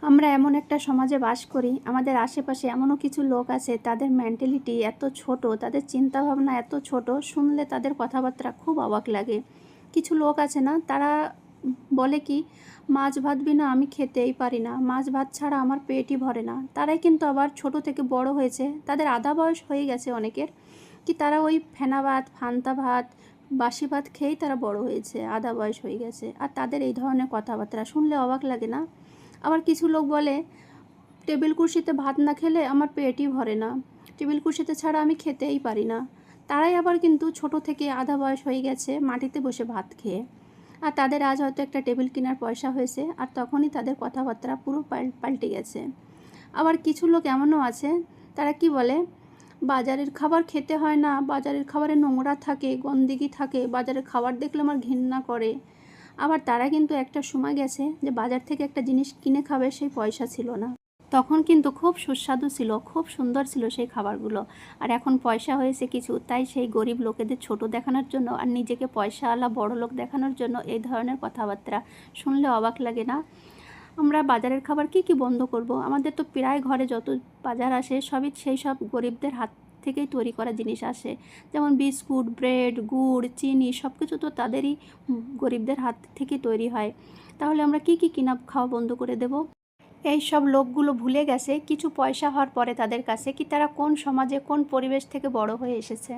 আমরা এমন একটা সমাজে বাস করি, আমাদের আশেপাশে এমনও কিছু লোক আছে তাদের মেন্টালিটি এত ছোট, তাদের চিন্তাভাবনা এত ছোট, শুনলে তাদের কথাবার্তা খুব অবাক লাগে। কিছু লোক আছে না, তারা বলে কি, মাছ ভাত বিনা আমি খেতেই পারি না, মাছ ভাত ছাড়া আমার পেটই ভরে না। তারাই কিন্তু আবার ছোট থেকে বড় হয়েছে, তাদের আধা বয়স হয়ে গেছে অনেকের, কি তারা ওই ফেনা ভাত, ফান্তা ভাত, বাসি ভাত খেয়েই তারা বড় হয়েছে, আধা বয়স হয়ে গেছে। আর তাদের এই ধরনের কথাবার্তা শুনলে অবাক লাগে না? আবার কিছু লোক বলে, টেবিল কুর্সিতে ভাত না খেলে আমার পেটই ভরে না, টেবিল কুর্সিতে ছাড়া আমি খেতেই পারি না। তারাই আবার কিন্তু ছোট থেকে আধা বয়স হয়ে গেছে মাটিতে বসে ভাত খেয়ে। আর তাদের আজ হয়তো একটা টেবিল কেনার পয়সা হয়েছে, আর তখনই তাদের কথাবার্তা পুরো পাল্টে গেছে। আবার কিছু লোক এমনও আছে, তারা কি বলে, বাজারের খাবার খেতে হয় না, বাজারের খাবারে নোংরা থাকে, গন্ধগি থাকে, বাজারের খাবার দেখলে আমার ঘৃণা করে। আবার তারা কিন্তু একটা সময় গেছে যে বাজার থেকে একটা জিনিস কিনে খাবে, সেই পয়সা ছিল না, তখন কিন্তু খুব সুস্বাদু ছিল, খুব সুন্দর ছিল সেই খাবারগুলো। আর এখন পয়সা হয়েছে কিছু, তাই সেই গরিব লোকেদের ছোট দেখানোর জন্য আর নিজেকে পয়সাওয়ালা বড় লোক দেখানোর জন্য এই ধরনের কথাবার্তা শুনলে অবাক লাগে না? আমরা বাজারের খাবার কি বন্ধ করব? আমাদের তো প্রায় ঘরে যত বাজার আসে সবই সেই সব গরিবদের হাত থেকেই তৈরি করা জিনিস আসে। যেমন বিস্কুট, ব্রেড, গুড়, চিনি, সব কিছু তো তাদেরই গরিবদের হাত থেকেই তৈরি হয়। তাহলে আমরা কি কিনা খাওয়া বন্ধ করে দেব? এই সব লোকগুলো ভুলে গেছে কিছু পয়সা হওয়ার পরে তাদের কাছে কি তারা কোন সমাজে, কোন পরিবেশ থেকে বড় হয়ে এসেছে।